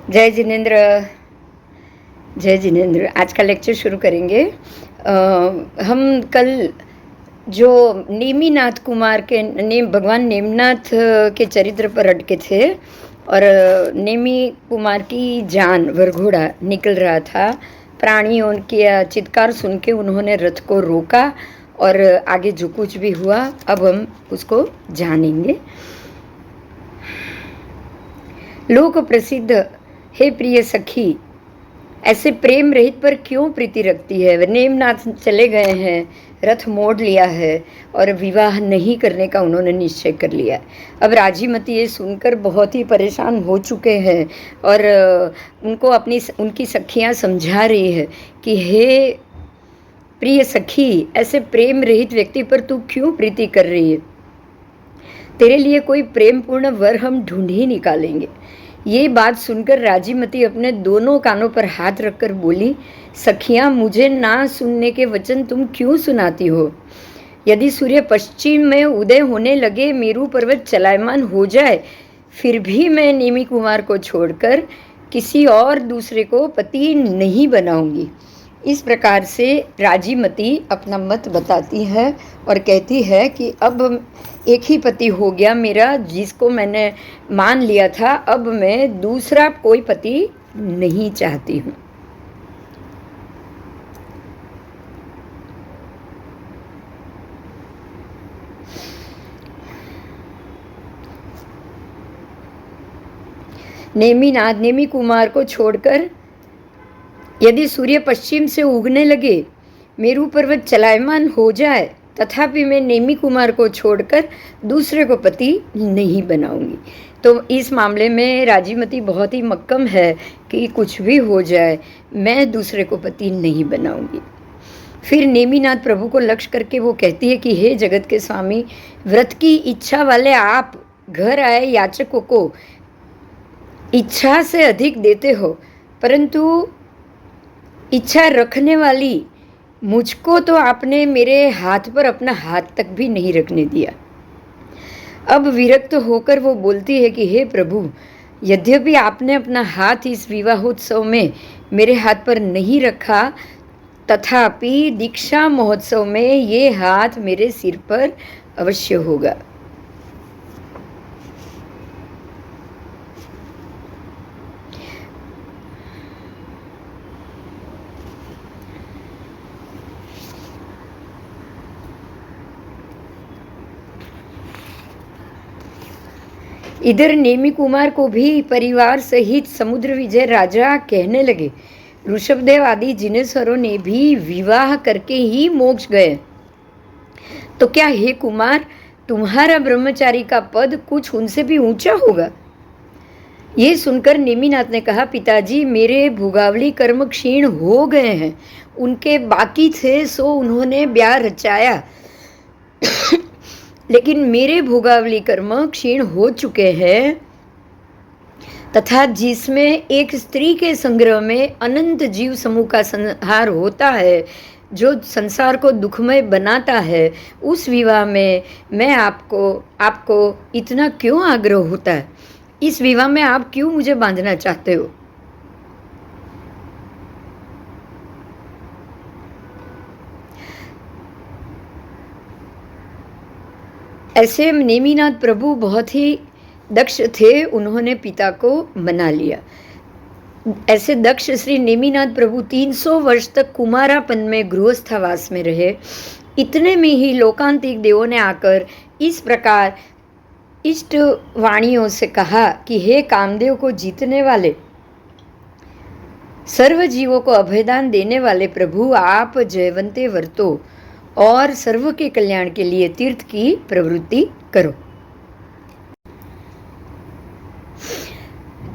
जय जिनेन्द्र। जय जिनेन्द्र। आज का लेक्चर शुरू करेंगे। हम कल जो नेमिनाथ कुमार के भगवान नेमिनाथ के चरित्र पर अटके थे और नेमी कुमार की जान वरघोड़ा निकल रहा था। प्राणियों के चित्कार सुन के उन्होंने रथ को रोका और आगे जो कुछ भी हुआ अब हम उसको जानेंगे। लोक प्रसिद्ध हे प्रिय सखी, ऐसे प्रेम रहित पर क्यों प्रीति रखती है। नेमनाथ चले गए हैं, रथ मोड़ लिया है और विवाह नहीं करने का उन्होंने निश्चय कर लिया। अब राजीमती ये सुनकर बहुत ही परेशान हो चुके हैं और उनको उनकी सखियां समझा रही है कि हे प्रिय सखी, ऐसे प्रेम रहित व्यक्ति पर तू क्यों प्रीति कर रही है। तेरे लिए कोई प्रेम पूर्ण वर हम ढूंढ ही निकालेंगे। ये बात सुनकर राजीमती अपने दोनों कानों पर हाथ रखकर बोली, सखियां, मुझे ना सुनने के वचन तुम क्यों सुनाती हो। यदि सूर्य पश्चिम में उदय होने लगे, मेरू पर्वत चलायमान हो जाए, फिर भी मैं नेमी कुमार को छोड़कर किसी और दूसरे को पति नहीं बनाऊंगी। इस प्रकार से राजीमती अपना मत बताती है और कहती है कि अब एक ही पति हो गया मेरा, जिसको मैंने मान लिया था। अब मैं दूसरा कोई पति नहीं चाहती हूँ। नेमी कुमार को छोड़कर यदि सूर्य पश्चिम से उगने लगे, मेरू पर्वत चलायमान हो जाए, तथापि मैं नेमी कुमार को छोड़कर दूसरे को पति नहीं बनाऊंगी। तो इस मामले में राजीमती बहुत ही मक्कम है कि कुछ भी हो जाए, मैं दूसरे को पति नहीं बनाऊंगी। फिर नेमीनाथ प्रभु को लक्ष्य करके वो कहती है कि हे जगत के स्वामी, व्रत की इच्छा वाले आप घर आए याचकों को इच्छा से अधिक देते हो, परंतु इच्छा रखने वाली मुझको तो आपने मेरे हाथ पर अपना हाथ तक भी नहीं रखने दिया। अब विरक्त होकर वो बोलती है कि हे प्रभु, यद्यपि आपने अपना हाथ इस विवाहोत्सव में मेरे हाथ पर नहीं रखा, तथापि दीक्षा महोत्सव में ये हाथ मेरे सिर पर अवश्य होगा। इधर नेमी कुमार को भी परिवार सहित समुद्र विजय राजा कहने लगे, ऋषभदेव आदि जिनेश्वरों ने भी विवाह करके ही मोक्ष गए, तो क्या हे कुमार, तुम्हारा ब्रह्मचारी का पद कुछ उनसे भी ऊंचा होगा। ये सुनकर नेमिनाथ ने कहा, पिताजी, मेरे भोगावली कर्म क्षीण हो गए हैं, उनके बाकी थे सो उन्होंने ब्याह रचाया, लेकिन मेरे भोगावली कर्म क्षीण हो चुके हैं, तथा जिसमें एक स्त्री के संग्रह में अनंत जीव समूह का संहार होता है, जो संसार को दुखमय बनाता है, उस विवाह में मैं आपको इतना क्यों आग्रह होता है। इस विवाह में आप क्यों मुझे बांधना चाहते हो। ऐसे नेमिनाथ प्रभु बहुत ही दक्ष थे, उन्होंने पिता को मना लिया। ऐसे दक्ष श्री नेमिनाथ प्रभु 300 वर्ष तक कुमारापन में गृहस्थावास में रहे। इतने में ही लोकांतिक देवों ने आकर इस प्रकार इष्ट वाणियों से कहा कि हे कामदेव को जीतने वाले, सर्व जीवों को अभयदान देने वाले प्रभु, आप जयवंते वर्तो और सर्व के कल्याण के लिए तीर्थ की प्रवृत्ति करो।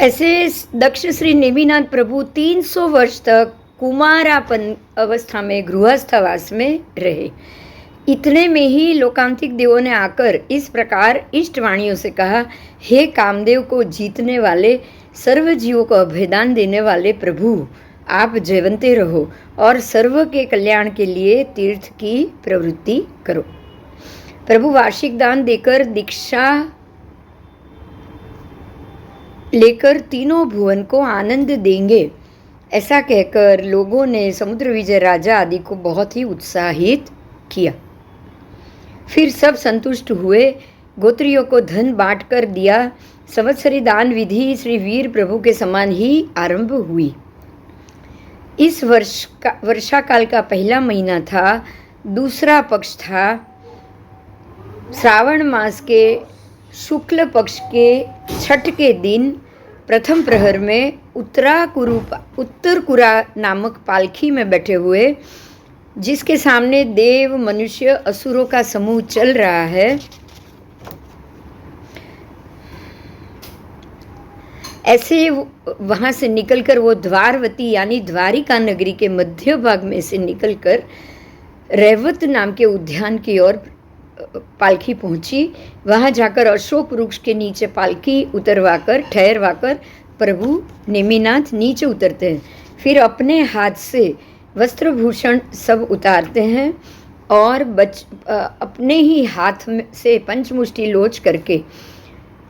ऐसे दक्ष श्री नेमिनाथ प्रभु 300 वर्ष तक कुमारापन अवस्था में गृहस्थावास में रहे। इतने में ही लोकांतिक देवों ने आकर इस प्रकार इष्टवाणियों से कहा, हे कामदेव को जीतने वाले, सर्व जीवों को अभयदान देने वाले प्रभु, आप जयवंते रहो और सर्व के कल्याण के लिए तीर्थ की प्रवृत्ति करो। प्रभु वार्षिक दान देकर दीक्षा लेकर तीनों भुवन को आनंद देंगे। ऐसा कहकर लोगों ने समुद्र विजय राजा आदि को बहुत ही उत्साहित किया। फिर सब संतुष्ट हुए, गोत्रियों को धन बांट कर दिया। संवत्सरी दान विधि श्री वीर प्रभु के समान ही आरंभ हुई। इस वर्षा काल का पहला महीना था, दूसरा पक्ष था। श्रावण मास के शुक्ल पक्ष के छठ के दिन प्रथम प्रहर में उत्तरकुरा नामक पालकी में बैठे हुए, जिसके सामने देव, मनुष्य, असुरों का समूह चल रहा है, ऐसे वहां से निकलकर वो द्वारवती यानी द्वारिका नगरी के मध्य भाग में से निकलकर रैवत नाम के उद्यान की ओर पालकी पहुंची। वहां जाकर अशोक वृक्ष के नीचे पालकी ठहरवाकर प्रभु नेमिनाथ नीचे उतरते हैं। फिर अपने हाथ से वस्त्रभूषण सब उतारते हैं और अपने ही हाथ से पंचमुष्टि लोच करके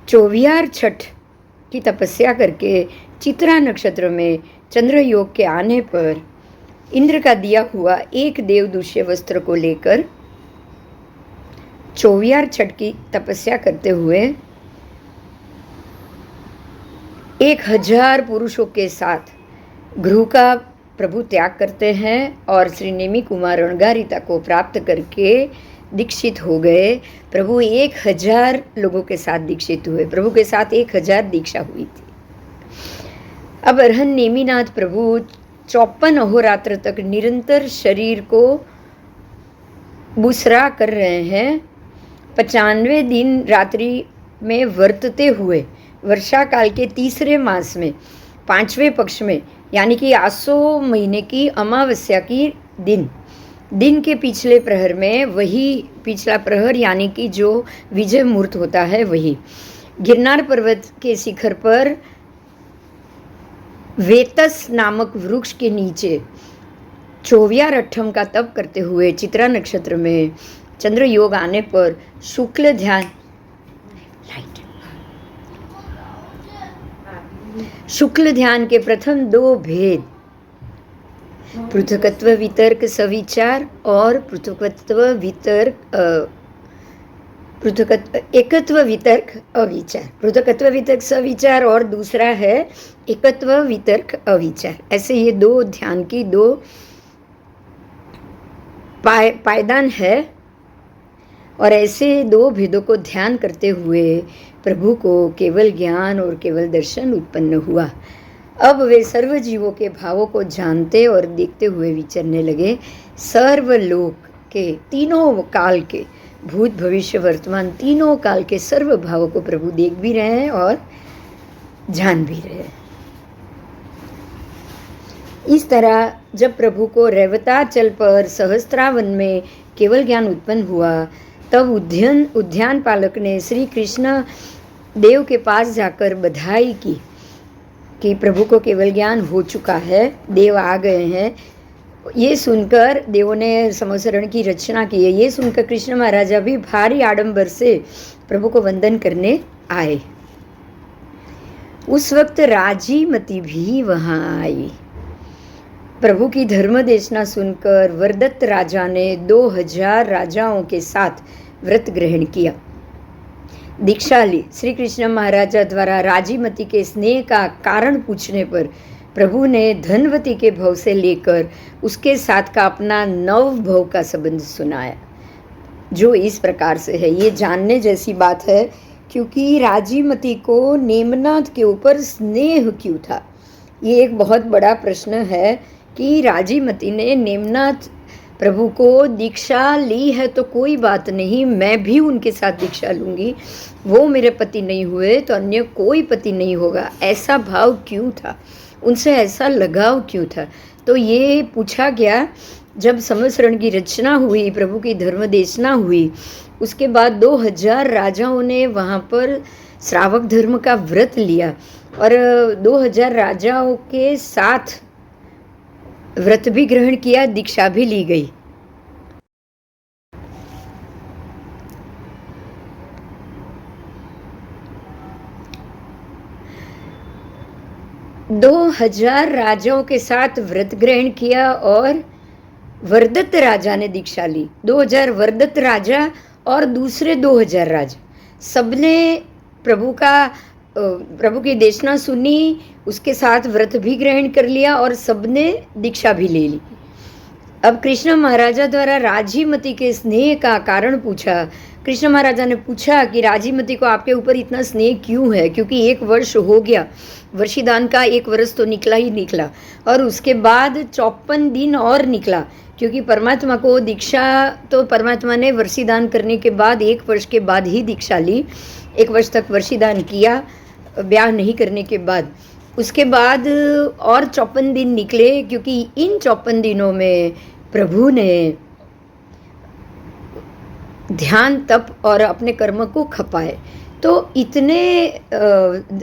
24 छठ की तपस्या करके चित्रा नक्षत्र में चंद्र योग के आने पर इंद्र का दिया हुआ एक देवदूष्य वस्त्र को लेकर 24 छठ की तपस्या करते हुए 1000 पुरुषों के साथ गृह का प्रभु त्याग करते हैं और श्री नेमि कुमार अणगारिता को प्राप्त करके दीक्षित हो गए। प्रभु 1000 लोगों के साथ दीक्षित हुए। प्रभु के साथ 1000 दीक्षा हुई थी। अब अरहन नेमिनाथ प्रभु 54 अहोरात्र तक निरंतर शरीर को बुसरा कर रहे हैं। 95 दिन रात्रि में वर्तते हुए वर्षा काल के तीसरे मास में 5वें पक्ष में यानी कि आसो महीने की अमावस्या की दिन के पिछले प्रहर में, वही पिछला प्रहर यानी कि जो विजय मुहूर्त होता है, वही गिरनार पर्वत के शिखर पर वेतस नामक वृक्ष के नीचे 24 अट्ठम का तप करते हुए चित्रा नक्षत्र में चंद्र योग आने पर शुक्ल ध्यान के प्रथम 2 भेद, पृथकत्व वितर्क सविचार और एकत्व वितर्क अविचार। पृथकत्व वितर्क सविचार और दूसरा है एकत्व वितर्क अविचार। ऐसे ये 2 ध्यान की 2 पायदान है और ऐसे 2 भेदों को ध्यान करते हुए प्रभु को केवल ज्ञान और केवल दर्शन उत्पन्न हुआ। अब वे सर्व जीवों के भावों को जानते और देखते हुए विचरने लगे। सर्वलोक के तीनों काल के भूत भविष्य वर्तमान तीनों काल के सर्व भावों को प्रभु देख भी रहे हैं और जान भी रहे हैं। इस तरह जब प्रभु को रैवताचल पर सहस्त्रावन में केवल ज्ञान उत्पन्न हुआ, तब उद्यान पालक ने श्री कृष्ण देव के पास जाकर बधाई की कि प्रभु को केवल ज्ञान हो चुका है, देव आ गए हैं। ये सुनकर देवों ने संवत्सरण की रचना की है। ये सुनकर कृष्ण महाराजा भी भारी आडंबर से प्रभु को वंदन करने आए। उस वक्त राजीमती भी वहां आई। प्रभु की धर्म देशना सुनकर वरदत्त राजा ने 2000 राजाओं के साथ व्रत ग्रहण किया, दीक्षा ली। श्री कृष्ण महाराजा द्वारा राजीमती के स्नेह का कारण पूछने पर प्रभु ने धनवती के भव से लेकर उसके साथ का अपना 9 भव का संबंध सुनाया, जो इस प्रकार से है। ये जानने जैसी बात है, क्योंकि राजीमती को नेमनाथ के ऊपर स्नेह क्यों था। ये एक बहुत बड़ा प्रश्न है कि राजीमती ने नेमनाथ प्रभु को दीक्षा ली है तो कोई बात नहीं, मैं भी उनके साथ दीक्षा लूँगी, वो मेरे पति नहीं हुए तो अन्य कोई पति नहीं होगा, ऐसा भाव क्यों था, उनसे ऐसा लगाव क्यों था। तो ये पूछा गया जब संवत्सरण की रचना हुई, प्रभु की धर्म देशना हुई, उसके बाद 2000 राजाओं ने वहाँ पर श्रावक धर्म का व्रत लिया और 2000 राजाओं के साथ व्रत भी ग्रहण किया, दीक्षा भी ली गई। 2000 राजाओं के साथ व्रत ग्रहण किया और वरदत्त राजा ने दीक्षा ली। 2000 वरदत्त राजा और दूसरे 2000 राजा सबने प्रभु की देशना सुनी, उसके साथ व्रत भी ग्रहण कर लिया और सबने दीक्षा भी ले ली। अब कृष्ण महाराजा द्वारा राजीमती के स्नेह का कारण पूछा। कृष्ण महाराजा ने पूछा कि राजीमती को आपके ऊपर इतना स्नेह क्यों है, क्योंकि 1 वर्ष हो गया, वर्षीदान का 1 वर्ष तो निकला ही निकला और उसके बाद 54 दिन और निकला, क्योंकि परमात्मा को दीक्षा तो परमात्मा ने वर्षीदान करने के बाद 1 वर्ष के बाद ही दीक्षा ली। 1 वर्ष तक वर्षीदान किया ब्याह नहीं करने के बाद। उसके बाद और 54 दिन निकले, क्योंकि इन 54 दिनों में प्रभु ने ध्यान तप और अपने कर्म को खपाए। तो इतने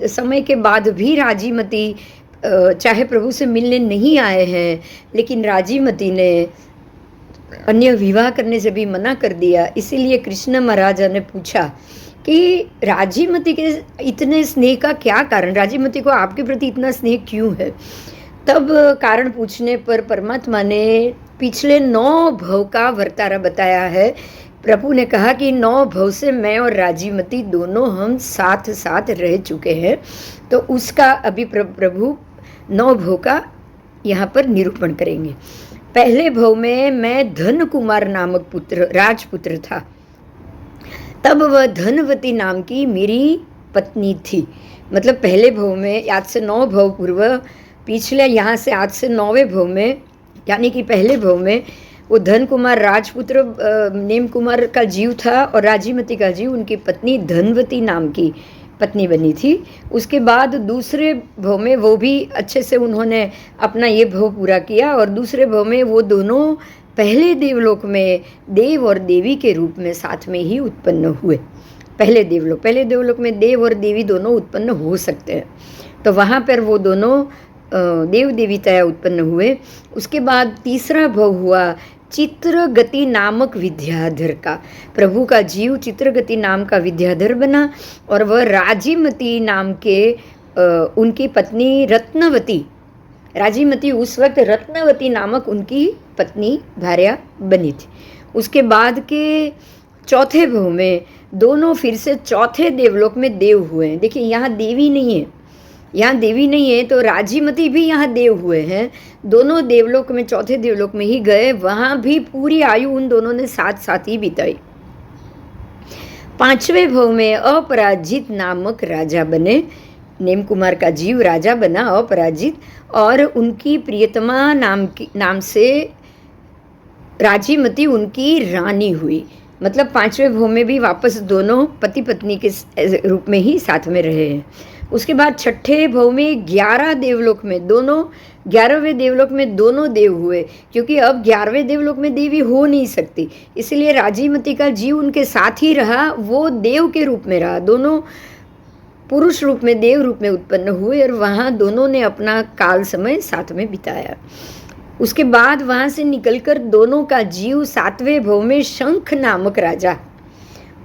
समय के बाद भी राजीमती चाहे प्रभु से मिलने नहीं आए हैं, लेकिन राजीमती ने अन्य विवाह करने से भी मना कर दिया। इसीलिए कृष्ण महाराजा ने पूछा कि राजीमती के इतने स्नेह का क्या कारण, राजीमती को आपके प्रति इतना स्नेह क्यों है। तब कारण पूछने पर परमात्मा ने पिछले 9 भव का वर्तारा बताया है। प्रभु ने कहा कि 9 भव से मैं और राजीमती दोनों हम साथ साथ रह चुके हैं। तो उसका अभी प्रभु 9 भव का यहाँ पर निरूपण करेंगे। पहले भव में मैं धन कुमार नामक राजपुत्र था। तब वह धनवती नाम की मेरी पत्नी थी। मतलब पहले भव में, आज से 9 भव पूर्व, पिछले यहाँ से आज से 9वें भव में, यानी कि पहले भव में वो धन कुमार राजपुत्र नेम कुमार का जीव था और राजीमती का जीव उनकी पत्नी धनवती नाम की पत्नी बनी थी। उसके बाद दूसरे भव में वो भी अच्छे से उन्होंने अपना ये भव पूरा किया और दूसरे भव में वो दोनों पहले देवलोक में देव और देवी के रूप में साथ में ही उत्पन्न हुए। पहले देवलोक में देव और देवी दोनों उत्पन्न हो सकते हैं, तो वहाँ पर वो दोनों देव देवीताएं उत्पन्न हुए। उसके बाद तीसरा भव हुआ चित्रगति नामक विद्याधर का। प्रभु का जीव चित्रगति नाम का विद्याधर बना और वह राजीमती नाम के उनकी पत्नी रत्नवती, राजीमती उस वक्त रत्नवती नामक उनकी पत्नी भार्या बनी थी। उसके बाद के चौथे भव में दोनों फिर से चौथे देवलोक में देव हुए हैं। देखिए यहाँ देवी नहीं है, तो राजीमती भी यहाँ देव हुए हैं। दोनों देवलोक में, चौथे देवलोक में ही गए, वहाँ भी पूरी आयु उन दोनों ने साथ साथ ही बिताई। 5वें भव में अपराजित नामक राजा बने। नेम कुमार का जीव राजा बना अपराजित, और उनकी प्रियतमा नाम से राजीमती उनकी रानी हुई। मतलब 5वें भव में भी वापस दोनों पति पत्नी के रूप में ही साथ में रहे हैं। उसके बाद 6ठे भव में 11 देवलोक में दोनों, 11वें देवलोक में दोनों देव हुए, क्योंकि अब 11वें देवलोक में देवी हो नहीं सकती, इसलिए राजीमती का जीव उनके साथ ही रहा। वो देव के रूप में रहा, दोनों पुरुष रूप में, देव रूप में उत्पन्न हुए और वहाँ दोनों ने अपना काल समय साथ में बिताया। उसके बाद वहाँ से निकलकर दोनों का जीव 7वें भव में शंख नामक राजा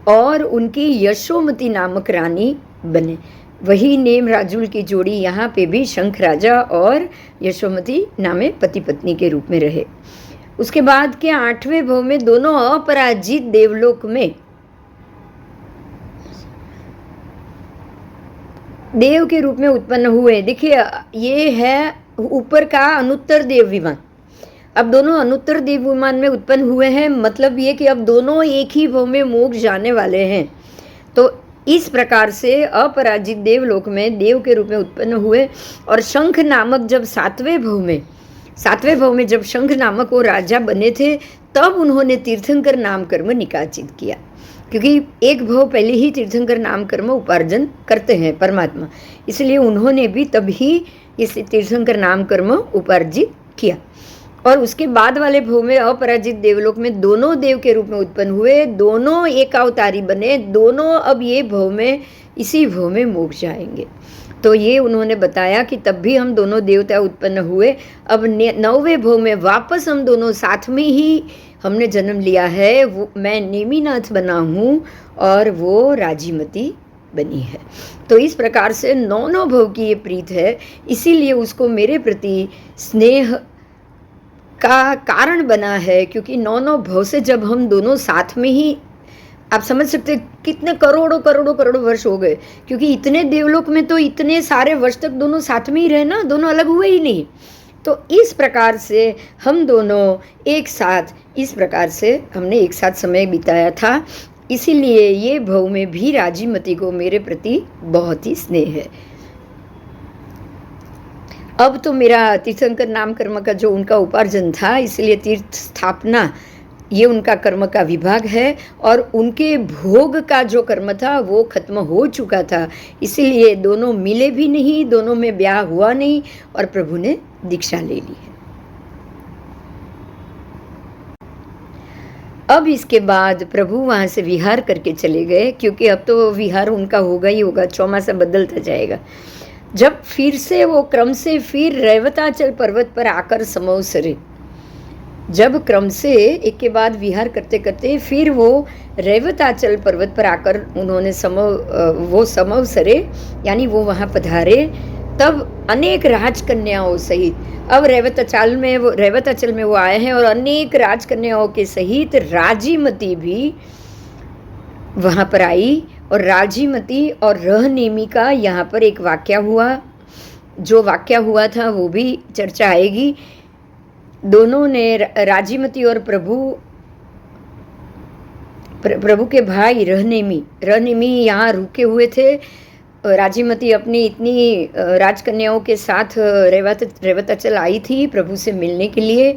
और उनकी यशोमती नामक रानी बने। वही नेम राजुल की जोड़ी यहाँ पे भी शंख राजा और यशोमती नामे पति पत्नी के रूप में रहे। उसके बाद के 8वें भव में दोनों अपराजित देवलोक में देव के रूप में उत्पन्न हुए। देखिए ये है ऊपर का अनुत्तर देव विमान। अब दोनों अनुत्तर देव विमान में उत्पन्न हुए हैं, मतलब ये कि अब दोनों एक ही भव में मोक्ष जाने वाले हैं। तो इस प्रकार से अपराजित देवलोक में देव के रूप में उत्पन्न हुए। और शंख नामक जब 7वें भव में जब शंख नामक वो राजा बने थे, तब उन्होंने तीर्थंकर नाम कर्म निकाचित किया, क्योंकि एक भव पहले ही तीर्थंकर नाम कर्म उपार्जन करते हैं परमात्मा, इसलिए उन्होंने भी तभी इस तीर्थंकर नाम कर्म उपार्जित किया। और उसके बाद वाले भव में अपराजित देवलोक में दोनों देव के रूप में उत्पन्न हुए, दोनों एक अवतारी बने, दोनों अब ये भव में, इसी भव में मोक्ष जाएंगे। तो ये उन्होंने बताया कि तब भी हम दोनों देवता उत्पन्न हुए। अब 9वें भव में वापस हम दोनों साथ में ही हमने जन्म लिया है। वो मैं नेमिनाथ बना हूँ और वो राजीमती बनी है। तो इस प्रकार से नौ नौ भव की ये प्रीत है, इसीलिए उसको मेरे प्रति स्नेह का कारण बना है, क्योंकि नौ नौ भव से जब हम दोनों साथ में ही, आप समझ सकते कितने करोड़ों करोड़ों करोड़ों वर्ष हो गए, क्योंकि इतने देवलोक में तो इतने सारे वर्ष तक दोनों साथ में ही रहे ना, दोनों अलग हुए ही नहीं। तो इस प्रकार से हम दोनों एक साथ, इस प्रकार से हमने एक साथ समय बिताया था, इसीलिए ये भव में भी राजीमती को मेरे प्रति बहुत ही स्नेह है। अब तो मेरा तीर्थंकर नाम कर्म का जो उनका उपार्जन था, इसलिए तीर्थ स्थापना ये उनका कर्म का विभाग है, और उनके भोग का जो कर्म था वो खत्म हो चुका था, इसीलिए दोनों मिले भी नहीं, दोनों में ब्याह हुआ नहीं, और प्रभु ने दीक्षा ले ली है। अब इसके बाद प्रभु वहाँ से विहार करके चले गए, क्योंकि अब तो विहार उनका होगा ही होगा, चौमासा बदलता जाएगा। जब फिर से वो क्रम से फिर रैवताचल पर्वत पर आकर समवसरे, जब क्रम से एक के बाद विहार करते करते फिर वो रैवताचल पर्वत पर आकर उन्होंने समवसरे, यानी वो वहाँ पधारे, तब अनेक राजकन्याओं सहित, अब रैवताचल में वो आए हैं, और अनेक राजकन्याओं के सहित राजीमती भी वहाँ पर आई। और राजीमती और रहनेमी का यहाँ पर एक वाक्य हुआ, जो वाक्य हुआ था वो भी चर्चा आएगी। दोनों ने, राजीमती और प्रभु के भाई रहनेमी यहाँ रुके हुए थे। राजीमती अपनी इतनी राजकन्याओं के साथ रैवताचल आई थी प्रभु से मिलने के लिए।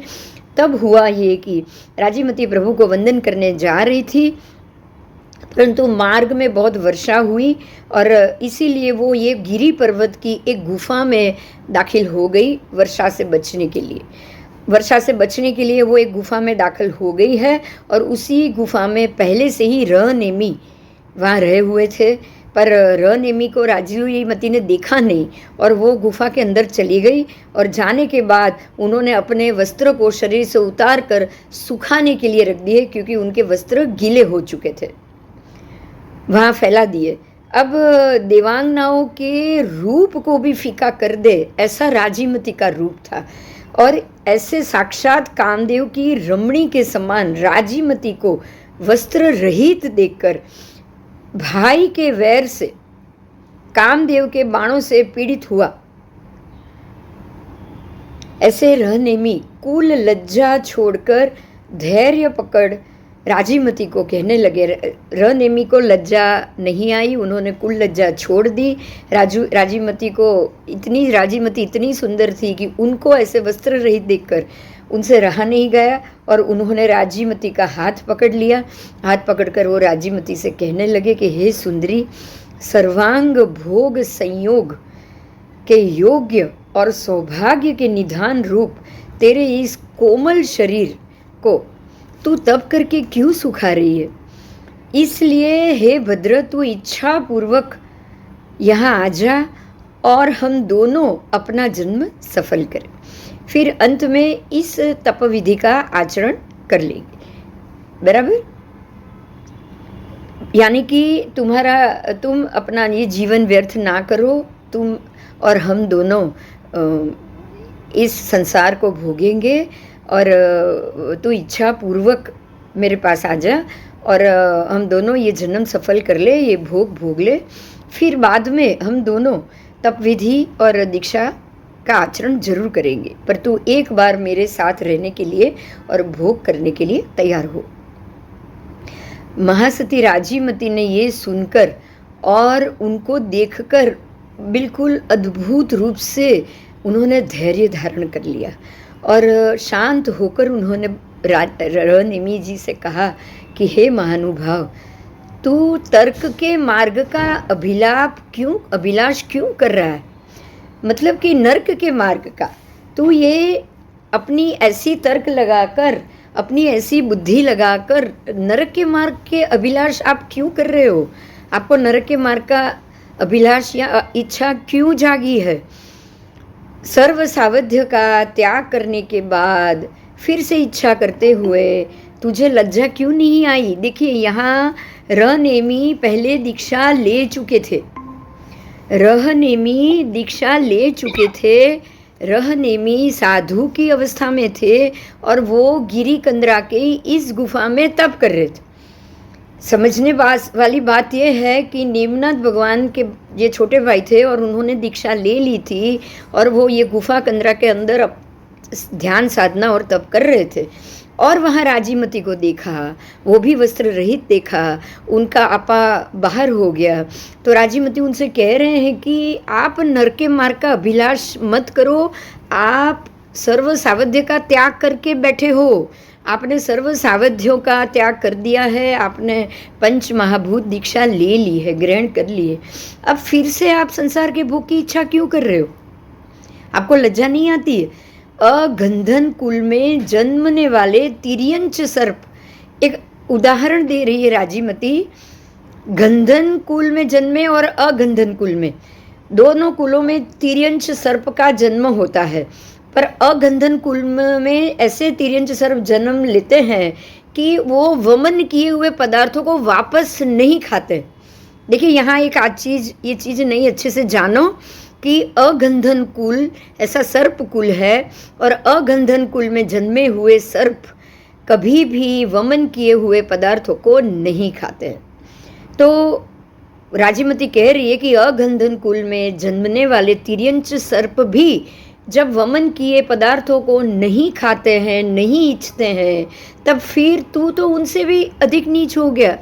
तब हुआ ये कि राजीमती प्रभु को वंदन करने जा रही थी, परंतु मार्ग में बहुत वर्षा हुई, और इसीलिए वो ये गिरी पर्वत की एक गुफा में दाखिल हो गई वर्षा से बचने के लिए। वो एक गुफा में दाखिल हो गई है, और उसी गुफा में पहले से ही रहनेमी वहाँ रहे हुए थे, पर रहनेमी को राजीमती ने देखा नहीं, और वो गुफा के अंदर चली गई, और जाने के बाद उन्होंने अपने वस्त्र को शरीर से उतार कर सुखाने के लिए रख दिए, क्योंकि उनके वस्त्र गीले हो चुके थे, वहाँ फैला दिए। अब देवांगनाओं के रूप को भी फीका कर दे, ऐसा राजीमती का रूप था, और ऐसे साक्षात कामदेव की रमणी के समान राजीमती को वस्त्र रहित देखकर भाई के वैर से, कामदेव के बाणों से पीड़ित हुआ। ऐसे रहनेमी कुल लज्जा छोड़कर धैर्य पकड़ राजीमती को कहने लगे। रहनेमी को लज्जा नहीं आई, उन्होंने कुल लज्जा छोड़ दी। राजीमती इतनी सुंदर थी कि उनको ऐसे वस्त्र रहित देखकर उनसे रहा नहीं गया, और उन्होंने राजीमती का हाथ पकड़ लिया। हाथ पकड़कर वो राजीमती से कहने लगे कि हे सुंदरी, सर्वांग भोग संयोग के योग्य और सौभाग्य के निधान रूप तेरे इस कोमल शरीर को तू तप करके क्यों सुखा रही है? इसलिए हे भद्र, तू इच्छा पूर्वक यहाँ आ जा और हम दोनों अपना जन्म सफल करें। फिर अंत में इस तप विधि का आचरण कर लेंगे, बराबर। यानी कि तुम अपना ये जीवन व्यर्थ ना करो, तुम और हम दोनों इस संसार को भोगेंगे, और तू इच्छा पूर्वक मेरे पास आ जा, और हम दोनों ये जन्म सफल कर ले, ये भोग ले। फिर बाद में हम दोनों तप विधि और दीक्षा का आचरण जरूर करेंगे, पर तू एक बार मेरे साथ रहने के लिए और भोग करने के लिए तैयार हो। महासती राजीमती ने ये सुनकर और उनको देखकर बिल्कुल अद्भुत रूप से उन्होंने धैर्य धारण कर लिया, और शांत होकर उन्होंने रहनेमी जी से कहा कि हे महानुभाव, तू तर्क के मार्ग का अभिलाष क्यों कर रहा है? मतलब कि नर्क के मार्ग का तू ये अपनी ऐसी तर्क लगाकर, अपनी ऐसी बुद्धि लगाकर नरक के मार्ग के अभिलाष आप क्यों कर रहे हो? आपको नरक के मार्ग का अभिलाष या इच्छा क्यों जागी है? सर्व सावध्य का त्याग करने के बाद फिर से इच्छा करते हुए तुझे लज्जा क्यों नहीं आई? देखिए यहाँ रनेमी पहले दीक्षा ले चुके थे, रहनेमी दीक्षा ले चुके थे, रहनेमी साधु की अवस्था में थे और वो गिरी कंदरा के इस गुफा में तप कर रहे थे। समझने वाली बात यह है कि नेमनाथ भगवान के ये छोटे भाई थे और उन्होंने दीक्षा ले ली थी और वो ये गुफा कंदरा के अंदर ध्यान साधना और तप कर रहे थे और वहाँ राजीमती को देखा, वो भी वस्त्र रहित देखा, उनका आपा बाहर हो गया। तो राजीमती उनसे कह रहे हैं कि आप नर के मार्ग का अभिलाष मत करो, आप सर्व सावध्य का त्याग करके बैठे हो, आपने सर्व सावध्यों का त्याग कर दिया है, आपने पंच महाभूत दीक्षा ले ली है, ग्रहण कर ली है, अब फिर से आप संसार के भोग की इच्छा क्यों कर रहे हो? आपको लज्जा नहीं आती है? अगंधन कुल में जन्मने वाले तिर्यंच सर्प, एक उदाहरण दे रही है राजीमती, गंधन कुल में जन्मे और अगंधन कुल में, दोनों कुलों में तिर्यंच सर्प का जन्म होता है, पर अगंधन कुल में ऐसे तिर्यंच सर्प जन्म लेते हैं कि वो वमन किए हुए पदार्थों को वापस नहीं खाते। देखिए यहाँ एक ये चीज़ नहीं अच्छे से जानो कि अगंधन कुल ऐसा सर्प कुल है और अगंधन कुल में जन्मे हुए सर्प कभी भी वमन किए हुए पदार्थों को नहीं खाते। तो राजीमती कह रही है कि अगंधन कुल में जन्मने वाले तिर्यंच सर्प भी जब वमन किए पदार्थों को नहीं खाते हैं, नहीं इच्छते हैं, तब फिर तू तो उनसे भी अधिक नीच हो गया।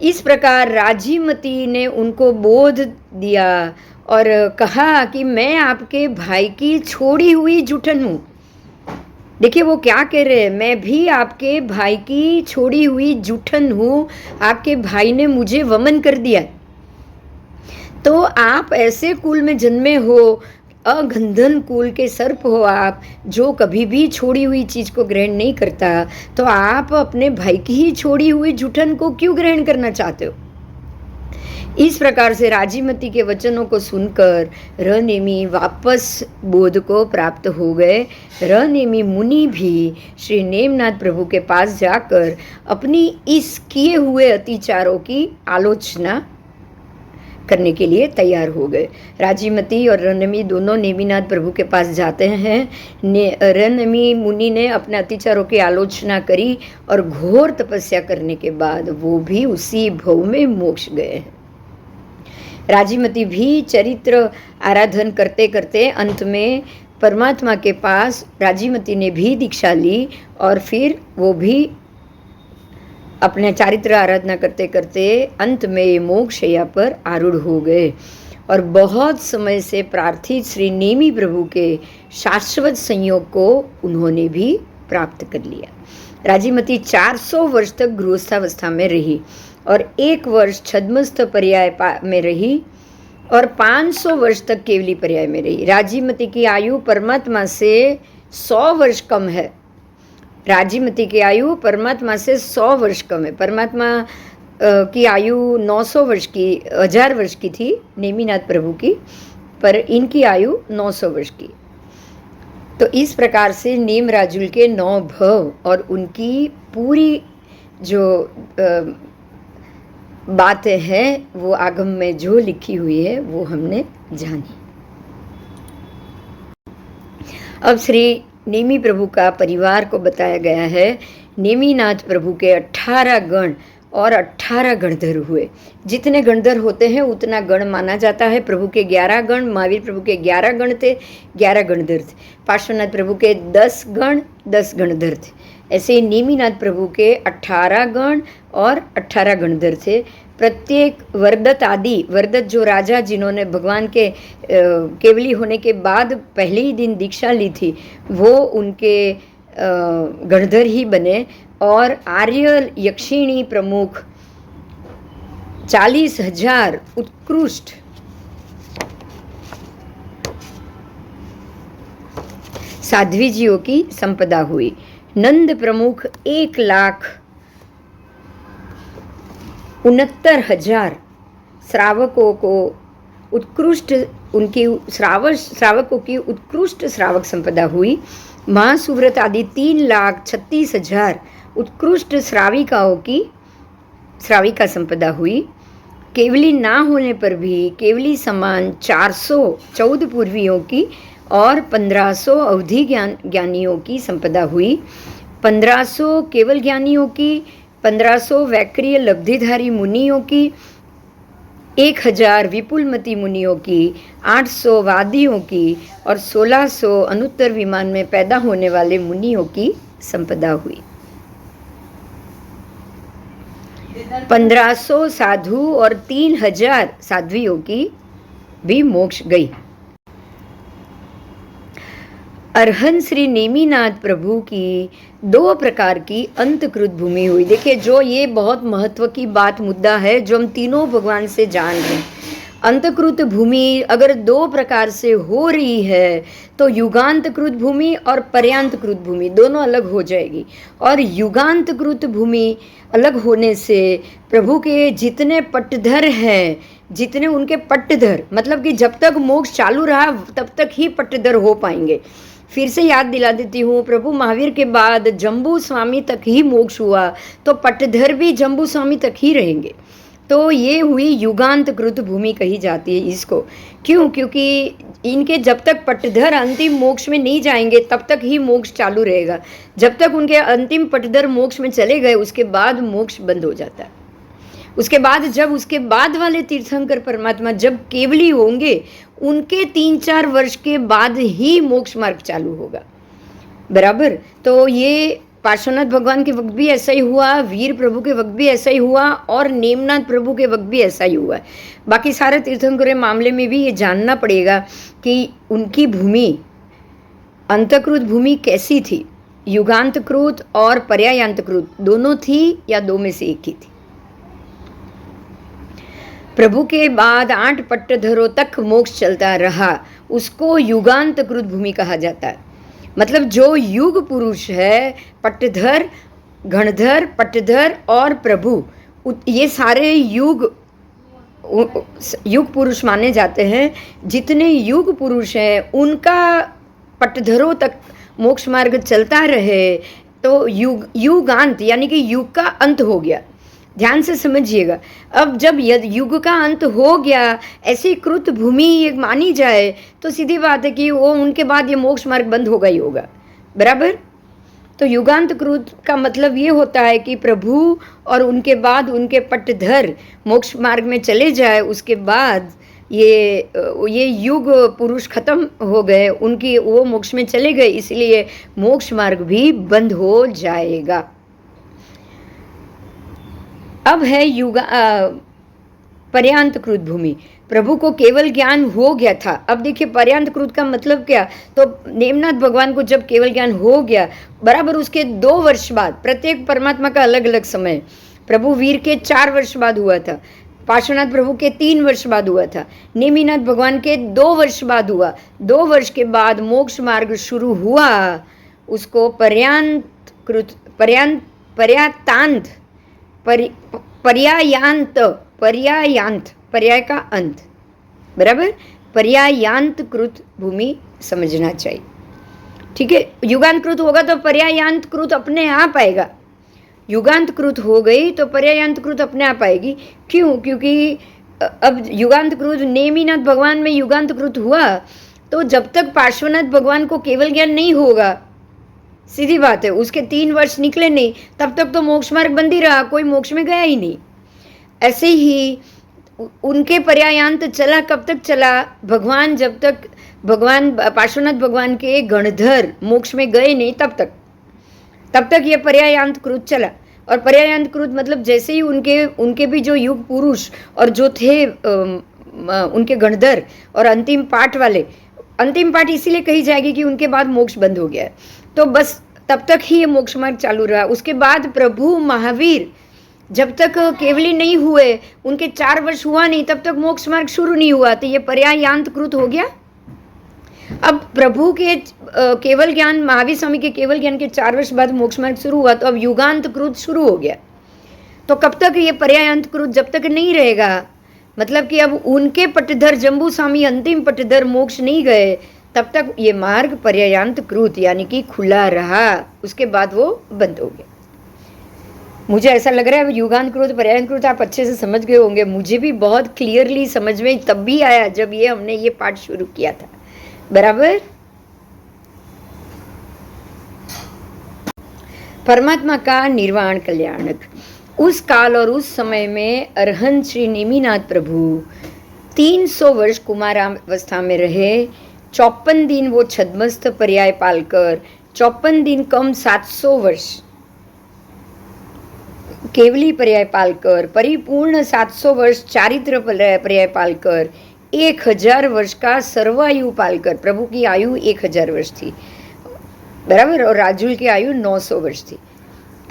इस प्रकार राजीमती ने उनको बोध दिया और कहा कि मैं आपके भाई की छोड़ी हुई जूठन हूँ। देखिए वो क्या कह रहे हैं, मैं भी आपके भाई की छोड़ी हुई जूठन हूँ, आपके भाई ने मुझे वमन कर दिया। तो आप ऐसे कुल में जन्मे हो, अगंधन कुल के सर्प हो आप, जो कभी भी छोड़ी हुई चीज़ को ग्रहण नहीं करता, तो आप अपने भाई की ही छोड़ी हुई जूठन को क्यों ग्रहण करना चाहते हो? इस प्रकार से राजीमती के वचनों को सुनकर रनेमी वापस बोध को प्राप्त हो गए। रनेमी मुनि भी श्री नेमनाथ प्रभु के पास जाकर अपनी इस किए हुए अतिचारों की आलोचना करने के लिए तैयार हो गए। राजीमती और रनेमी दोनों नेमिनाथ प्रभु के पास जाते हैं। रनेमी मुनि ने अपने अतिचारों की आलोचना करी और घोर तपस्या करने के बाद वो भी उसी भव में मोक्ष गए हैं। राजीमती भी चरित्र आराधन करते करते अंत में परमात्मा के पास राजीमती ने भी दीक्षा ली और फिर वो भी अपने चारित्र आराधना करते करते अंत में मोक्षया पर आरूढ़ हो गए और बहुत समय से प्रार्थित श्री नेमी प्रभु के शाश्वत संयोग को उन्होंने भी प्राप्त कर लिया। राजीमती 400 वर्ष तक गृहस्थावस्था में रही और 1 वर्ष छद्मस्थ पर्याय में रही और 500 वर्ष तक केवली पर्याय में रही। राजीमती की आयु परमात्मा से 100 वर्ष कम है। राजीमती की आयु परमात्मा से 100 वर्ष कम है। परमात्मा की आयु 900 वर्ष की 1000 वर्ष की थी नेमिनाथ प्रभु की, पर इनकी आयु 900 वर्ष की। तो इस प्रकार से नेम राजुल के 9 भव और उनकी पूरी जो बातें हैं वो आगम में जो लिखी हुई है वो हमने जानी। अब श्री नेमी प्रभु का परिवार को बताया गया है। नेमिनाथ प्रभु के 18 गण और 18 गणधर हुए। जितने गणधर होते हैं उतना गण माना जाता है। प्रभु के 11 गण, महावीर प्रभु के 11 गण थे, 11 गणधर थे। पार्श्वनाथ प्रभु के 10 गण, 10 गणधर थे। ऐसे ही नेमिनाथ प्रभु के 18 गण और 18 गणधर थे। प्रत्येक वर्दत आदि, वर्दत जो राजा जिन्होंने भगवान के केवली होने के बाद पहले ही दिन दीक्षा ली थी, वो उनके गणधर ही बने। और आर्य यक्षिणी प्रमुख 40,000 उत्कृष्ट साध्वीजियों की संपदा हुई। नंद प्रमुख 1,69,000 श्रावकों को उत्कृष्ट उनकी श्रावकों की उत्कृष्ट श्रावक संपदा हुई। महासुव्रत आदि 3,36,000 उत्कृष्ट श्राविका संपदा हुई। केवली ना होने पर भी केवली समान 414 पूर्वियों की और 1500 अवधि ज्ञानियों की संपदा हुई। 1500 केवल ज्ञानियों की, 1500 वैक्रिय लब्धिधारी मुनियों की, 1000 विपुलमती मुनियों की, 800 वादियों की और 1600 अनुत्तर विमान में पैदा होने वाले मुनियों की संपदा हुई। 1500 साधु और 3000 साध्वियों की भी मोक्ष गई। अरहंत श्री नेमिनाथ प्रभु की 2 प्रकार की अंतकृत भूमि हुई। देखिए, जो ये बहुत महत्व की बात मुद्दा है जो हम तीनों भगवान से जान रहे हैं। अंतकृत भूमि अगर 2 प्रकार से हो रही है तो युगांतकृत भूमि और पर्यांतकृत भूमि दोनों अलग हो जाएगी। और युगांतकृत भूमि अलग होने से प्रभु के जितने पट्टधर हैं, जितने उनके पट्टधर, मतलब कि जब तक मोक्ष चालू रहा तब तक ही पट्टधर हो पाएंगे। फिर से याद दिला देती हूँ, प्रभु महावीर के बाद जम्बू स्वामी तक ही मोक्ष हुआ तो पट्टधर भी जम्बू स्वामी तक ही रहेंगे। तो ये हुई युगांतकृत भूमि कही जाती है इसको। क्यों? क्योंकि इनके जब तक पट्टधर अंतिम मोक्ष में नहीं जाएंगे तब तक ही मोक्ष चालू रहेगा। जब तक उनके अंतिम पट्टधर मोक्ष में चले गए उसके बाद मोक्ष बंद हो जाता है। उसके बाद वाले तीर्थंकर परमात्मा जब केवली होंगे उनके 3-4 वर्ष के बाद ही मोक्ष मार्ग चालू होगा। बराबर। तो ये पार्श्वनाथ भगवान के वक्त भी ऐसा ही हुआ, वीर प्रभु के वक्त भी ऐसा ही हुआ और नेमनाथ प्रभु के वक्त भी ऐसा ही हुआ है। बाकी सारे तीर्थंकरों मामले में भी ये जानना पड़ेगा कि उनकी भूमि, अंतकृत भूमि कैसी थी, युगांतकृत और पर्यायांतकृत दोनों थी या 2 में से एक ही थी। प्रभु के बाद 8 पट्टधरों तक मोक्ष चलता रहा, उसको युगांतकृत भूमि कहा जाता है। मतलब जो युग पुरुष है, पट्टधर, गणधर, पट्टधर और प्रभु, ये सारे युग पुरुष माने जाते हैं। जितने युग पुरुष हैं उनका पट्टधरों तक मोक्ष मार्ग चलता रहे तो युगांत यानी कि युग का अंत हो गया। ध्यान से समझिएगा। अब जब युग का अंत हो गया, ऐसी कृत भूमि ये मानी जाए तो सीधी बात है कि वो उनके बाद ये मोक्ष मार्ग बंद होगा ही होगा। बराबर। तो युगांत कृत का मतलब ये होता है कि प्रभु और उनके बाद उनके पट्टधर मोक्ष मार्ग में चले जाए, उसके बाद ये युग पुरुष खत्म हो गए, उनकी वो मोक्ष में चले गए, इसलिए मोक्ष मार्ग भी बंद हो जाएगा। अब है पर्यांतकृत भूमि। प्रभु को केवल ज्ञान हो गया था। अब देखिए पर्यांतकृत का मतलब क्या, तो नेमनाथ भगवान को जब केवल ज्ञान हो गया, बराबर उसके 2 वर्ष बाद, प्रत्येक परमात्मा का अलग अलग समय, प्रभु वीर के 4 वर्ष बाद हुआ था, पार्श्वनाथ प्रभु के 3 वर्ष बाद हुआ था, नेमिनाथ भगवान के 2 वर्ष बाद हुआ। 2 वर्ष के बाद मोक्ष मार्ग शुरू हुआ, उसको पर्यांत, पर्याय का अंत, बराबर, पर्यायांतकृत भूमि समझना चाहिए। ठीक है। युगांतकृत होगा तो पर्यायांतकृत अपने आप आएगा। युगांतकृत हो गई तो पर्यायांतकृत अपने आप आएगी। क्यों? क्योंकि अब युगांतकृत नेमिनाथ भगवान में युगांतकृत हुआ तो जब तक पार्श्वनाथ भगवान को केवल ज्ञान नहीं होगा, सीधी बात है, उसके 3 वर्ष निकले नहीं, तब तक तो मोक्ष मार्ग बंद ही रहा, कोई मोक्ष में गया ही नहीं। ऐसे ही उनके पर्यायांत चला, कब तक चला? जब तक पार्श्वनाथ भगवान के गणधर मोक्ष में गए नहीं तब तक ये पर्यायांत कृत चला। और पर्यायांत कृत मतलब जैसे ही उनके भी जो युग पुरुष और जो थे उनके गणधर और अंतिम पाठ वाले, अंतिम पाठ इसीलिए कही जाएगी कि उनके बाद मोक्ष बंद हो गया है, तो बस तब तक ही ये मोक्ष मार्ग चालू रहा। उसके बाद प्रभु महावीर जब तक केवली नहीं हुए, उनके 4 वर्ष हुआ नहीं, तब तक मोक्ष मार्ग शुरू नहीं हुआ, तो ये पर्यायांत कृत हो गया। अब प्रभु के केवल ज्ञान, महावीर स्वामी के केवल ज्ञान के 4 वर्ष बाद मोक्ष मार्ग शुरू हुआ, तो अब युगांत कृत शुरू हो गया। तो कब तक ये पर्यायांत कृत जब तक नहीं रहेगा, मतलब कि अब उनके पट्टधर जम्बू स्वामी अंतिम पट्टधर मोक्ष नहीं गए, तब तक ये मार्ग पर्यायांत कृत यानी कि खुला रहा, उसके बाद वो बंद हो गया। मुझे ऐसा लग रहा है युगांत पर्यायंत आप अच्छे से समझ गए होंगे। मुझे भी बहुत क्लियरली समझ में तब भी आया जब हमने ये पाठ शुरू किया था। बराबर। परमात्मा का निर्वाण कल्याणक। उस काल और उस समय में अरहंत श्री नेमिनाथ प्रभु 300 वर्ष कुमारावस्था में रहे। 54 दिन वो छद्मस्थ पर्याय पालकर, 54 दिन कम 700 वर्ष केवली पर्याय पालकर, परिपूर्ण 700 वर्ष चारित्र पर्याय पालकर, 1000 वर्ष का सर्वायु पालकर, प्रभु की आयु 1000 वर्ष थी, बराबर, और राजुल की आयु 900 वर्ष थी।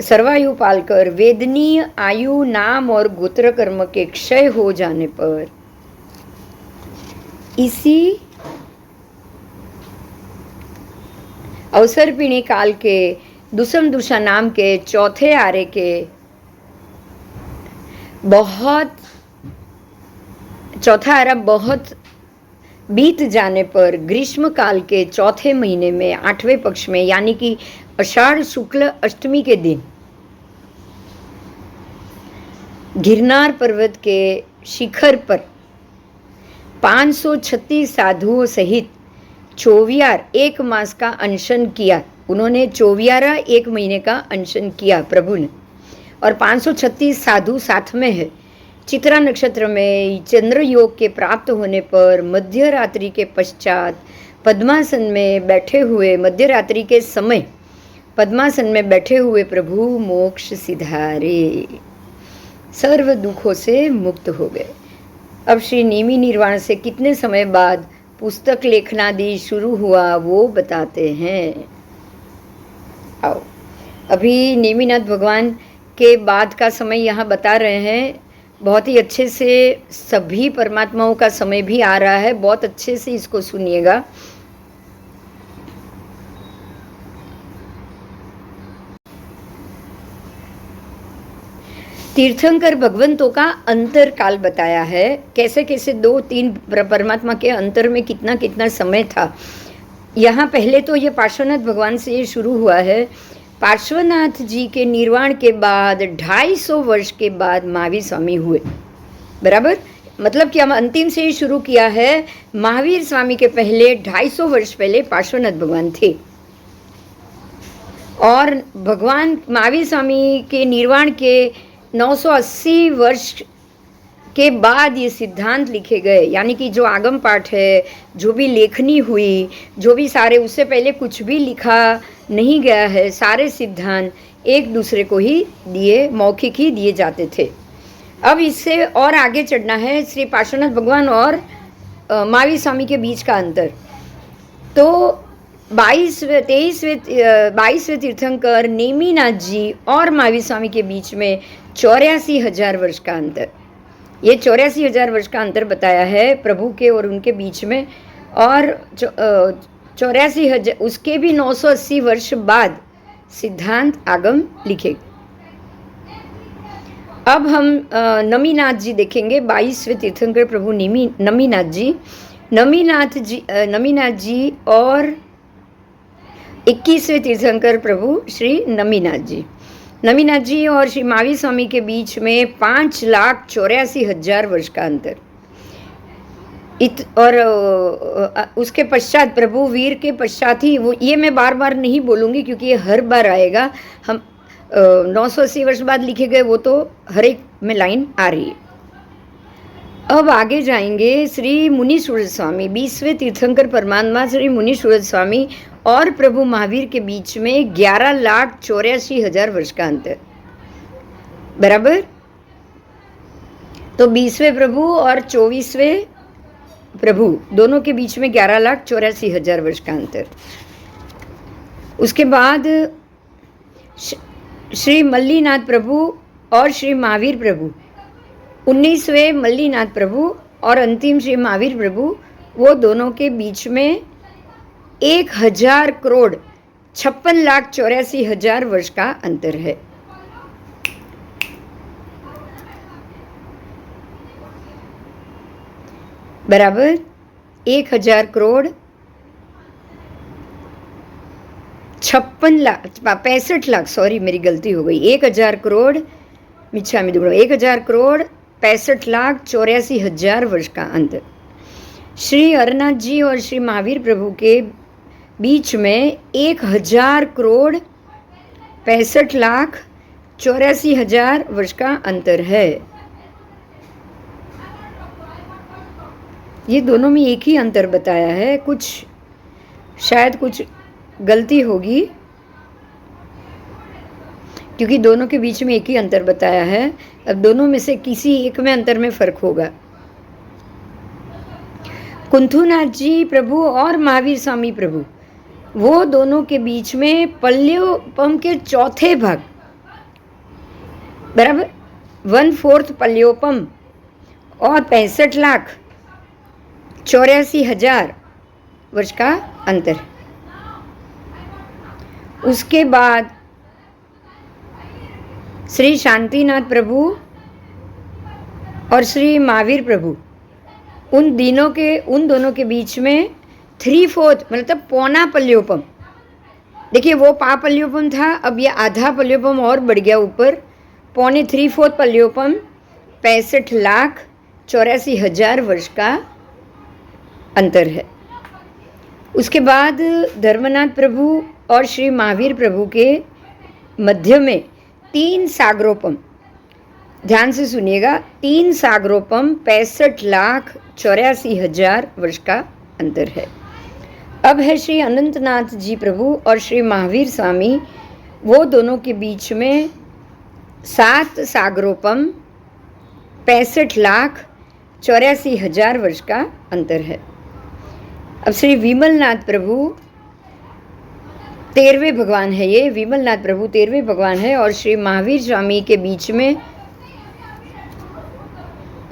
सर्वायु पालकर वेदनीय आयु, नाम और गोत्र कर्म के क्षय हो जाने पर इसी अवसर पीणी काल के दुसम दुषा नाम के चौथे आरे के चौथा आरा बहुत बीत जाने पर ग्रीष्म काल के चौथे महीने में 8वें पक्ष में, यानी कि आषाढ़ शुक्ल अष्टमी के दिन, गिरनार पर्वत के शिखर पर 536 साधुओं सहित चौवियार 1 मास का अनशन किया। उन्होंने 24 1 महीने का अनशन किया प्रभु ने, और 536 साधु साथ में है। चित्रा नक्षत्र में चंद्र योग के प्राप्त होने पर मध्य रात्रि के पश्चात पद्मासन में बैठे हुए, मध्य रात्रि के समय पद्मासन में बैठे हुए प्रभु मोक्ष सिधारे, सर्व दुखों से मुक्त हो गए। अब श्री नेमि निर्वाण से कितने समय बाद पुस्तक लेखनादि शुरू हुआ वो बताते हैं। आओ, अभी नेमिनाथ भगवान के बाद का समय यहाँ बता रहे हैं। बहुत ही अच्छे से सभी परमात्माओं का समय भी आ रहा है, बहुत अच्छे से इसको सुनिएगा। तीर्थंकर भगवंतों का अंतर काल बताया है, कैसे कैसे 2-3 परमात्मा के अंतर में कितना कितना समय था। यहाँ पहले तो ये पार्श्वनाथ भगवान से ये शुरू हुआ है। पार्श्वनाथ जी के निर्वाण के बाद 250 वर्ष के बाद महावीर स्वामी हुए, बराबर। मतलब कि हम अंतिम से ही शुरू किया है। महावीर स्वामी के पहले 250 वर्ष पहले पार्श्वनाथ भगवान थे, और भगवान महावीर स्वामी के निर्वाण के 980 वर्ष के बाद ये सिद्धांत लिखे गए, यानी कि जो आगम पाठ है, जो भी लेखनी हुई, जो भी सारे, उससे पहले कुछ भी लिखा नहीं गया है। सारे सिद्धांत एक दूसरे को ही दिए, मौखिक ही दिए जाते थे। अब इससे और आगे चढ़ना है, श्री पार्श्वनाथ भगवान और महावीर स्वामी के बीच का अंतर। तो 22वें तीर्थंकर नेमिनाथ जी और महावीर स्वामी के बीच में 84,000 वर्ष का अंतर, ये 84,000 वर्ष का अंतर बताया है प्रभु के और उनके बीच में। और 84,000, उसके भी 980 वर्ष बाद सिद्धांत आगम लिखे। अब हम नमीनाथ जी देखेंगे, 22वें तीर्थंकर प्रभु नमीनाथ जी और 21वें तीर्थंकर प्रभु श्री नमीनाथ जी और श्री महावीर स्वामी के बीच में 5,84,000 वर्ष का अंतर। और उसके पश्चात प्रभु वीर के पश्चात ही वो, ये मैं बार बार नहीं बोलूँगी क्योंकि ये हर बार आएगा। हम 980 वर्ष बाद लिखे गए, वो तो हर एक में लाइन आ रही है। अब आगे जाएंगे श्री मुनि सूरज स्वामी, 20वें तीर्थंकर परमात्मा श्री मुनि सूरज स्वामी और प्रभु महावीर के बीच में 11,84,000 वर्ष का अंतर, बराबर। तो 20वें प्रभु और 24वें प्रभु दोनों के बीच में 11,84,000 वर्ष का अंतर। उसके बाद श्री मल्लीनाथ प्रभु और श्री महावीर प्रभु, 19वें मल्लीनाथ प्रभु और अंतिम श्री महावीर प्रभु, वो दोनों के बीच में 1,56,84,000 वर्ष का अंतर है, बराबर। 1,00,00,00,000 56 लाख 65 लाख, सॉरी मेरी गलती हो गई, 1000 करोड़ मिच्छामी दुक्कड़म, 1000 करोड़ 65,84,000 वर्ष का अंतर। श्री हरनाथ जी और श्री महावीर प्रभु के बीच में 1000 करोड़ 65,84,000 वर्ष का अंतर है। ये दोनों में एक ही अंतर बताया है, शायद कुछ गलती होगी क्योंकि दोनों के बीच में एक ही अंतर बताया है। अब दोनों में से किसी एक में अंतर में फर्क होगा। कुंथुनाथ जी प्रभु और महावीर स्वामी प्रभु, वो दोनों के बीच में पल्योपम के चौथे भाग बराबर 1/4 पल्योपम और 65,84,000 वर्ष का अंतर। उसके बाद श्री शांतिनाथ प्रभु और श्री महावीर प्रभु, उन दोनों के बीच में 3/4 मतलब पौना पल्योपम। देखिए वो पल्योपम था, अब ये आधा पल्योपम और बढ़ गया ऊपर, पौने 3/4 पल्योपम 65,84,000 वर्ष का अंतर है। उसके बाद धर्मनाथ प्रभु और श्री महावीर प्रभु के मध्य में 3 सागरोपम, ध्यान से सुनिएगा, 3 सागरोपम 65,84,000 वर्ष का अंतर है। अब है श्री अनंतनाथ जी प्रभु और श्री महावीर स्वामी, वो दोनों के बीच में 7 सागरोपम 65,84,000 वर्ष का अंतर है। अब श्री विमलनाथ प्रभु 13वें भगवान है, ये विमलनाथ प्रभु 13वें भगवान है और श्री महावीर स्वामी के बीच में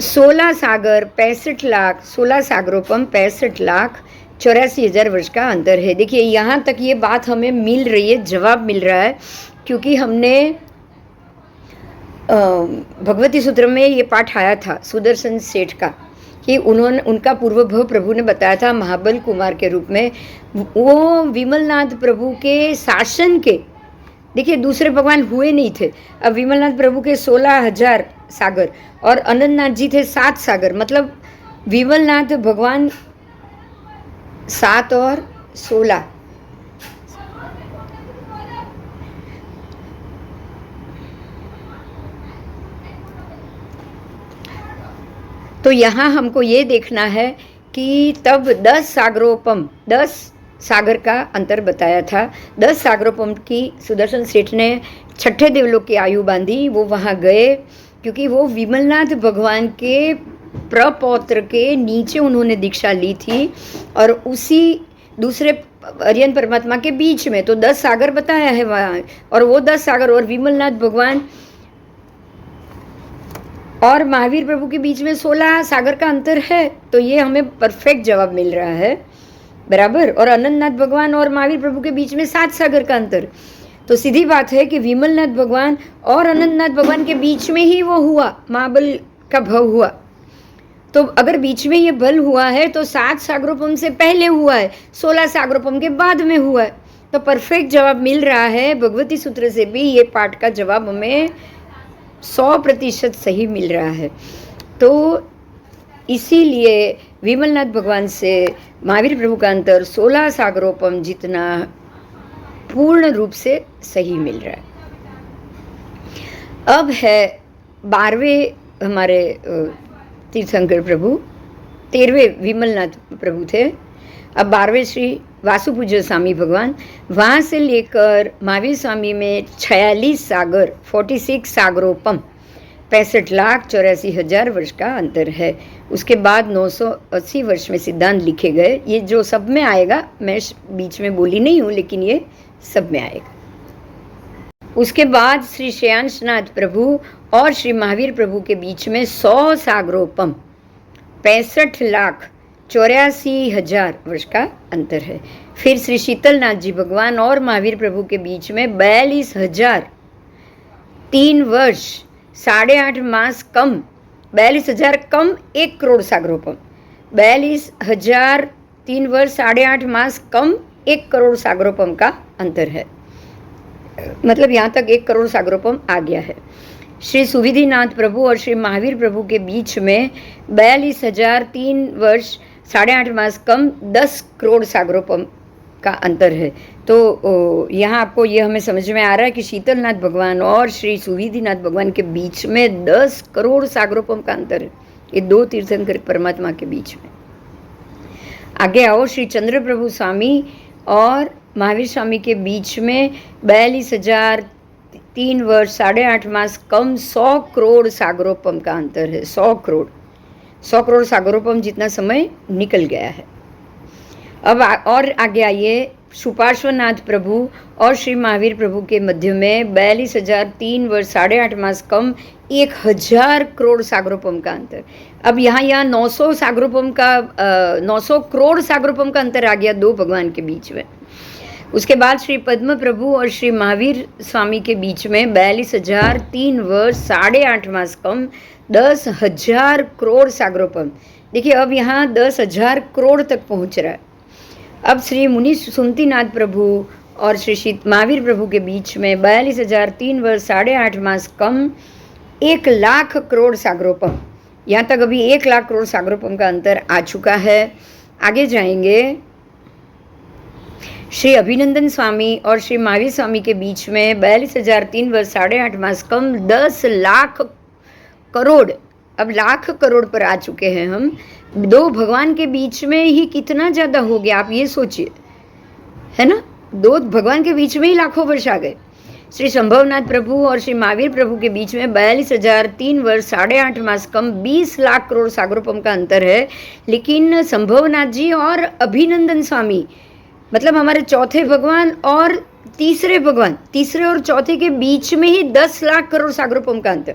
16 सागरोपम 65,84,000 वर्ष का अंतर है। देखिए यहाँ तक ये बात हमें मिल रही है, जवाब मिल रहा है, क्योंकि हमने भगवती सूत्र में ये पाठ आया था सुदर्शन सेठ का, कि उनका पूर्वभव प्रभु ने बताया था महाबल कुमार के रूप में। वो विमलनाथ प्रभु के शासन के, देखिए दूसरे भगवान हुए नहीं थे। अब विमलनाथ प्रभु के 16,000 सागर और अनंतनाथ जी थे 7 सागर, मतलब विमलनाथ भगवान 7 और 16, तो यहाँ हमको ये देखना है कि तब 10 सागर का अंतर बताया था। 10 सागरोपम की सुदर्शन सेठ ने 6ठे देवलोक की आयु बांधी, वो वहाँ गए क्योंकि वो विमलनाथ भगवान के प्रपौत्र के नीचे उन्होंने दीक्षा ली थी और उसी दूसरे अरियन परमात्मा के बीच में, तो 10 सागर बताया है वहाँ, और वो 10 सागर और विमलनाथ भगवान और महावीर प्रभु के बीच में 16 सागर का अंतर है। तो ये हमें परफेक्ट जवाब मिल रहा है बराबर। और अनंतनाथ भगवान और महावीर प्रभु के बीच में 7 सागर का अंतर, तो सीधी बात है कि विमलनाथ भगवान और अनंतनाथ भगवान के बीच में ही वो हुआ, महाबल का भव हुआ। तो अगर बीच में ये बल हुआ है तो 7 सागरोपम से पहले हुआ है, 16 सागरोपम के बाद में हुआ है। तो परफेक्ट जवाब मिल रहा है। भगवती सूत्र से भी ये पाठ का जवाब हमें 100% सही मिल रहा है। तो इसीलिए विमलनाथ भगवान से महावीर प्रभु का अंतर 16 सागरोपम जितना पूर्ण रूप से सही मिल रहा है। अब है 12वें हमारे तीर्थंकर प्रभु, 13वें विमलनाथ प्रभु थे। अब 12वें श्री वासुपूज्य स्वामी भगवान, वहाँ से लेकर महावीर स्वामी में 46 सागर 46 सागरोपम 65,84,000 वर्ष का अंतर है। उसके बाद 980 वर्ष में सिद्धांत लिखे गए। ये जो सब में आएगा, मैं बीच में बोली नहीं हूँ, लेकिन ये सब में आएगा। उसके बाद श्री श्रेयांशनाथ प्रभु और श्री महावीर प्रभु के बीच में 100 सागरोपम 65,84,000 वर्ष का अंतर है। फिर श्री शीतलनाथ जी भगवान और महावीर प्रभु के बीच में 42,000 3 वर्ष 8.5 मास कम, 42,000 कम 1 करोड़ सागरोपम, 42,000 3 वर्ष 8.5 मास कम 1 करोड़ सागरोपम का अंतर है, मतलब यहाँ तक 1 करोड़ सागरोपम आ गया है। श्री सुविधिनाथ प्रभु और श्री महावीर प्रभु के बीच में 42,000 3 वर्ष 8.5 मास कम 10 करोड़ सागरोपम का अंतर है। तो यहाँ आपको ये हमें समझ में आ रहा है कि शीतलनाथ भगवान और श्री सुविधिनाथ भगवान के बीच में 10 करोड़ सागरोपम का अंतर है, ये दो तीर्थंकर परमात्मा के बीच में। आगे आओ, श्री चंद्र प्रभु स्वामी और महावीर स्वामी के बीच में 42,000 3 वर्ष 8.5 मास कम 100 करोड़ सागरोपम का अंतर है। 100 करोड़ सागरोपम जितना समय निकल गया है। अब और आगे आइए, सुपार्श्वनाथ प्रभु और श्री महावीर प्रभु के मध्य में 42,000 3 वर्ष 8.5 मास कम 1,000 करोड़ सागरोपम का अंतर। अब यहाँ 900 सागरोपम का 900 करोड़ सागरोपम का अंतर आ गया दो भगवान के बीच में। उसके बाद श्री पद्म प्रभु और श्री महावीर स्वामी के बीच में 42,000 3 वर्ष 8.5 मास कम 10,000 करोड़ सागरोपम। देखिए अब यहाँ 10,000 करोड़ तक पहुँच रहा है। अब श्री मुनि सुमतिनाथ प्रभु और श्री महावीर प्रभु के बीच में 42,000 3 वर्ष 8.5 मास कम 1 लाख करोड़ सागरोपम। यहाँ तक अभी 1 लाख करोड़ सागरोपम का अंतर आ चुका है। आगे जाएंगे, श्री अभिनंदन स्वामी और श्री महावीर स्वामी के बीच में 42,000 3 वर्ष 8.5 मास कम 10 लाख करोड़। अब लाख करोड़ पर आ चुके हैं हम। दो भगवान के बीच में ही कितना ज़्यादा हो गया, आप ये सोचिए, है ना। दो भगवान के बीच में ही लाखों वर्ष आ गए। श्री संभवनाथ प्रभु और श्री महावीर प्रभु के बीच में 42,000 3 वर्ष 8.5 मास कम 20 लाख करोड़ सागरोपम का अंतर है। लेकिन संभवनाथ जी और अभिनंदन स्वामी, मतलब हमारे चौथे भगवान और तीसरे भगवान, तीसरे और चौथे के बीच में ही 10 लाख करोड़ सागरोपम का अंतर।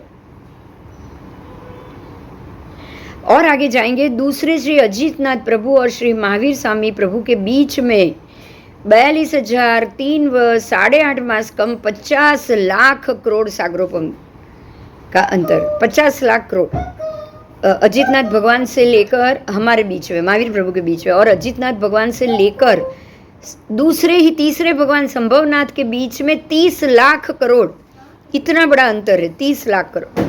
और आगे जाएंगे, दूसरे श्री अजीतनाथ प्रभु और श्री महावीर स्वामी प्रभु के बीच में 42,000 3 वर्ष 8.5 मास कम 50 लाख करोड़ सागरोपम का अंतर। 50 लाख करोड़ अजीतनाथ भगवान से लेकर हमारे बीच में, महावीर प्रभु के बीच में, और अजीतनाथ भगवान से लेकर दूसरे ही तीसरे भगवान संभवनाथ के बीच में 30 लाख करोड़। इतना बड़ा अंतर है, 30 लाख करोड़।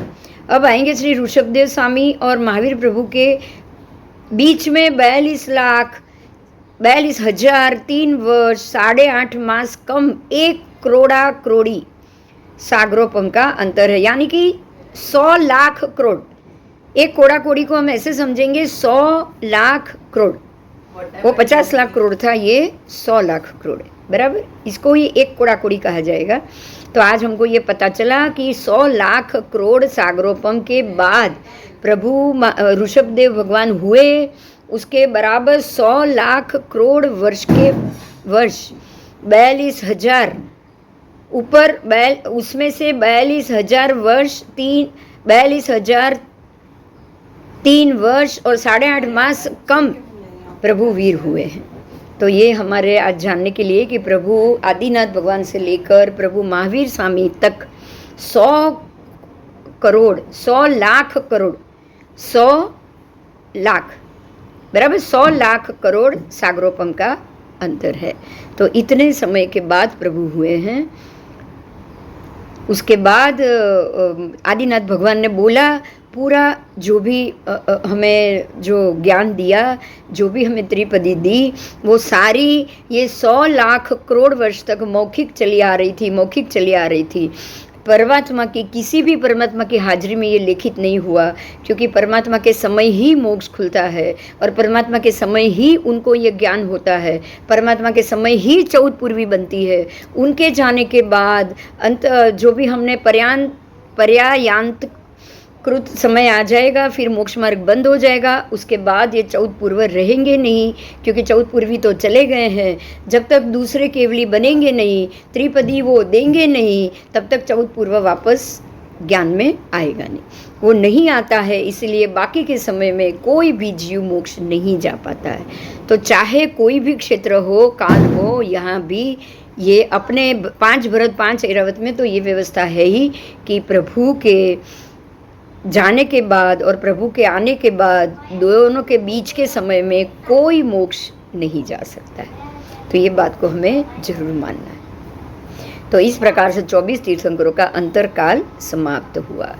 अब आएंगे श्री ऋषभदेव स्वामी और महावीर प्रभु के बीच में 42,000 3 वर्ष 8.5 मास कम 1 करोड़ा करोड़ी सागरोपम का अंतर है, यानी कि 100 लाख करोड़। 1 करोड़ा करोड़ी को हम ऐसे समझेंगे 100 लाख करोड़, वो 50 लाख करोड़ था, ये 100 लाख करोड़ है, बराबर। इसको ही 1 करोड़ा करोड़ी कहा जाएगा। तो आज हमको ये पता चला कि 100 लाख करोड़ सागरोपम के बाद प्रभु ऋषभदेव भगवान हुए, उसके बराबर 100 लाख करोड़ वर्ष के वर्ष 42,000 ऊपर, उसमें से 42,000 वर्ष 42,000 3 वर्ष और 8.5 मास कम प्रभु वीर हुए हैं। तो ये हमारे आज जानने के लिए कि प्रभु आदिनाथ भगवान से लेकर प्रभु महावीर स्वामी तक 100 करोड़ 100 लाख करोड़ 100 लाख बराबर 100 लाख करोड़ सागरोपम का अंतर है। तो इतने समय के बाद प्रभु हुए हैं। उसके बाद आदिनाथ भगवान ने बोला, पूरा जो भी हमें जो ज्ञान दिया, जो भी हमें त्रिपदी दी, वो सारी ये 100 लाख करोड़ वर्ष तक मौखिक चली आ रही थी। परमात्मा की, किसी भी परमात्मा की हाजिरी में ये लिखित नहीं हुआ, क्योंकि परमात्मा के समय ही मोक्ष खुलता है और परमात्मा के समय ही उनको ये ज्ञान होता है। परमात्मा के समय ही 14 पूर्वी बनती है। उनके जाने के बाद अंत जो भी हमने पर्यायांत कृत समय आ जाएगा, फिर मोक्ष मार्ग बंद हो जाएगा। उसके बाद ये 14 पूर्व रहेंगे नहीं, क्योंकि 14 पूर्वी तो चले गए हैं। जब तक दूसरे केवली बनेंगे नहीं, त्रिपदी वो देंगे नहीं, तब तक 14 पूर्व वापस ज्ञान में आएगा नहीं, वो नहीं आता है। इसलिए बाकी के समय में कोई भी जीव मोक्ष नहीं जा पाता है। तो चाहे कोई भी क्षेत्र हो, काल हो, यहाँ भी ये अपने 5 भरत 5 ऐरावत में तो ये व्यवस्था है ही कि प्रभु के जाने के बाद और प्रभु के आने के बाद दोनों के बीच के समय में कोई मोक्ष नहीं जा सकता है। तो ये बात को हमें जरूर मानना है। तो इस प्रकार से 24 तीर्थंकरों का अंतरकाल समाप्त हुआ।